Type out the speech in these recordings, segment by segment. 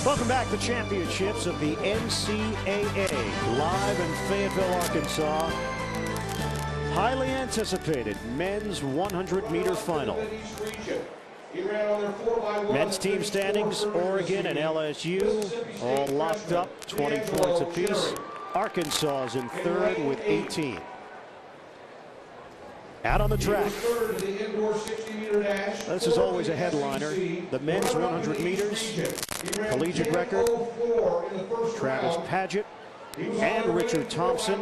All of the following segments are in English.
Welcome back to championships of the NCAA, live in Fayetteville, Arkansas. Highly anticipated men's 100-meter final. Men's team standings, Oregon and LSU, all locked up, 20 points apiece. Arkansas is in third with 18. Out on the track. This is always a headliner. The men's 100 meters, collegiate record, Travis Paget and Richard Thompson.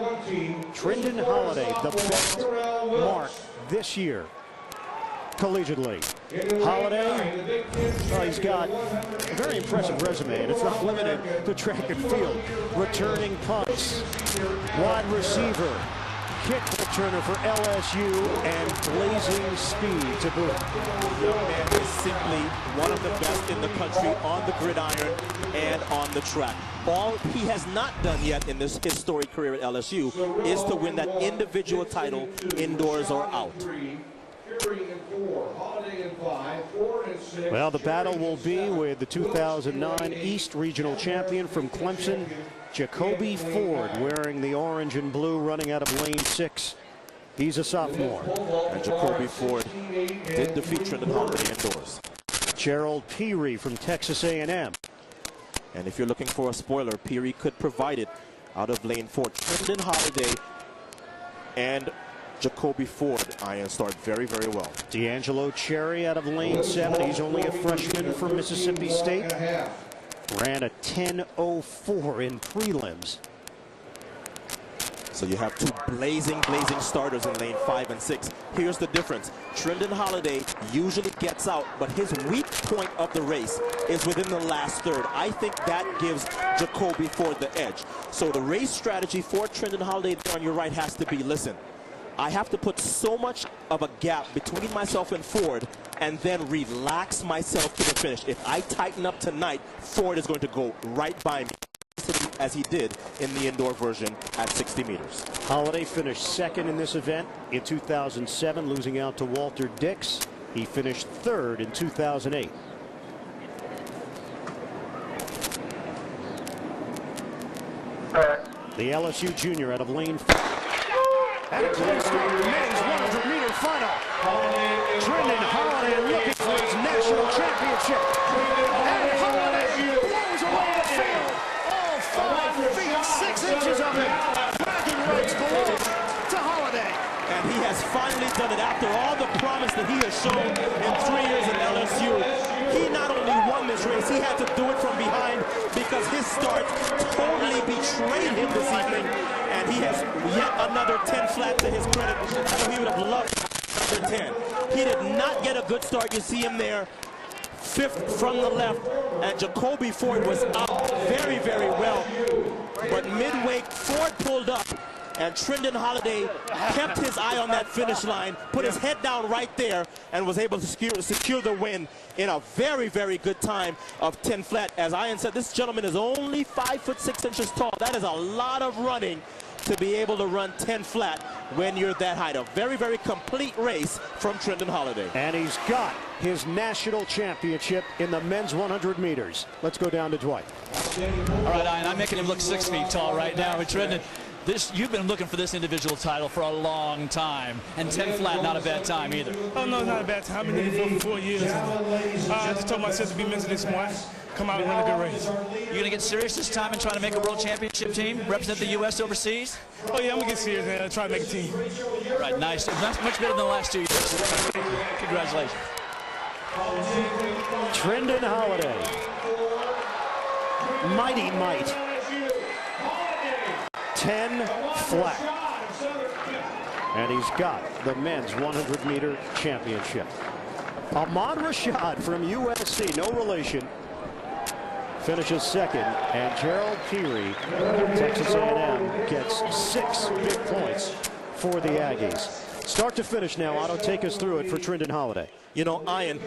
Trindon Holliday, the best mark this year collegiately. Holliday, he's got a very impressive resume, and it's not limited to track and field. Returning punts, wide receiver, kick returner for LSU, and blazing speed to boot. Young man is simply one of the best in the country on the gridiron and on the track. All he has not done yet in this historic career at LSU is to win that individual title indoors or out. Well, the battle will be with the 2009 East Regional Champion from Clemson, Jacoby Ford, wearing the orange and blue, running out of lane 6. He's a sophomore. And Jacoby Ford did defeat Trindon Holliday indoors. Gerald Peary from Texas A&M. And if you're looking for a spoiler, Peary could provide it out of lane 4. Trindon Holliday and Jacoby Ford iron start very, very well. D'Angelo Cherry out of lane 7. He's only a freshman from Mississippi State. Ran a 10:04 in prelims. So you have two blazing starters in lane 5 and 6. Here's the difference. Trindon Holliday usually gets out, but his weak point of the race is within the last third. I think that gives Jacoby Ford the edge. So the race strategy for Trindon Holliday on your right has to be, listen, I have to put so much of a gap between myself and Ford and then relax myself to the finish. If I tighten up tonight, Ford is going to go right by me, as he did in the indoor version at 60 meters. Holliday finished second in this event in 2007, losing out to Walter Dix. He finished third in 2008. The LSU junior out of lane 5. And a clean start, men's 100-meter final. Trindon Holliday looking for his national championship. And Holliday blows away the field. All 5 feet 6 inches of it. Bragging rights belong to Holliday. And he has finally done it after all the promise that he has shown in 3 years at LSU. He not only won this race, he had to do it from behind because his start totally betrayed him this evening. And he has yet another 10 flat to his credit. So he would have loved another 10. He did not get a good start. You see him there, 5th from the left. And Jacoby Ford was out very, very well. But midway, Ford pulled up. And Trindon Holliday kept his eye on that finish line, put his head down right there, and was able to secure the win in a very, very good time of 10 flat. As Ian said, this gentleman is only 5'6" tall. That is a lot of running to be able to run 10 flat when you're that height. A very, very complete race from Trindon Holliday. And he's got his national championship in the men's 100 meters. Let's go down to Dwight. All right, Ian, I'm making him look 6 feet tall right now with Trindon. You've been looking for this individual title for a long time, and 10 flat, not a bad time either. Oh, no, not a bad time. I've been looking for 4 years. I just told myself to be mentally smart, come out and win a good race. You going to get serious this time and try to make a world championship team, represent the U.S. overseas? Oh, yeah, I'm going to get serious and try to make a team. Right, nice. Much better than the last 2 years. Congratulations. Trindon Holliday. Mighty might. 10 flat. And he's got the men's 100-meter championship. Ahmad Rashad from USC, no relation, finishes second. And Gerald Peary, Texas A&M, gets 6 big points for the Aggies. Start to finish now, Otto, take us through it for Trindon Holliday. You know, Ian,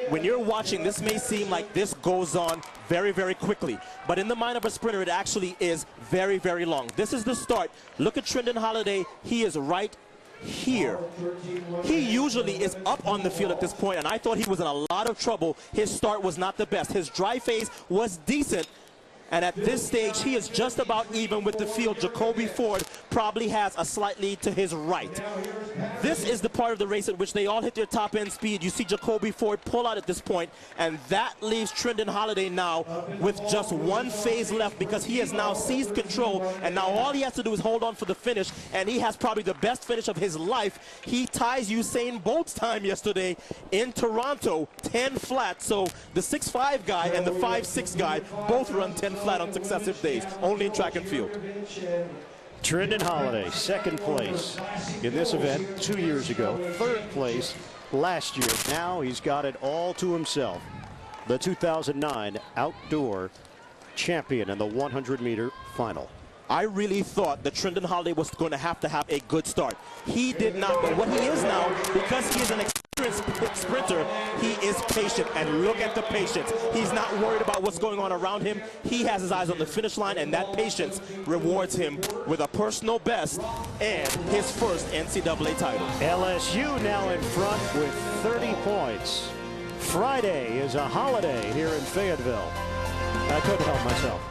when you're watching, this may seem like this goes on very, very quickly. But in the mind of a sprinter, it actually is very, very long. This is the start. Look at Trindon Holliday. He is right here. He usually is up on the field at this point, and I thought he was in a lot of trouble. His start was not the best. His dry phase was decent, and at this stage, he is just about even with the field. Jacoby Ford probably has a slight lead to his right. This is the part of the race at which they all hit their top end speed. You see Jacoby Ford pull out at this point, and that leaves Trindon Holliday now with just one phase left because he has now seized control, and now all he has to do is hold on for the finish, and he has probably the best finish of his life. He ties Usain Bolt's time yesterday in Toronto, 10 flat. So the 6'5" guy and the 5'6" guy both run 10 flat on successive days, only in track and field. Trindon Holliday, second place in this event 2 years ago, third place last year. Now he's got it all to himself. The 2009 outdoor champion in the 100-meter final. I really thought that Trindon Holliday was going to have a good start. He did not, but what he is now, because he is an experienced sprinter, he is patient, and look at the patience. He's not worried about what's going on around him. He has his eyes on the finish line, and that patience rewards him with a personal best and his first NCAA title. LSU now in front with 30 points. Friday is a holiday here in Fayetteville. I couldn't help myself.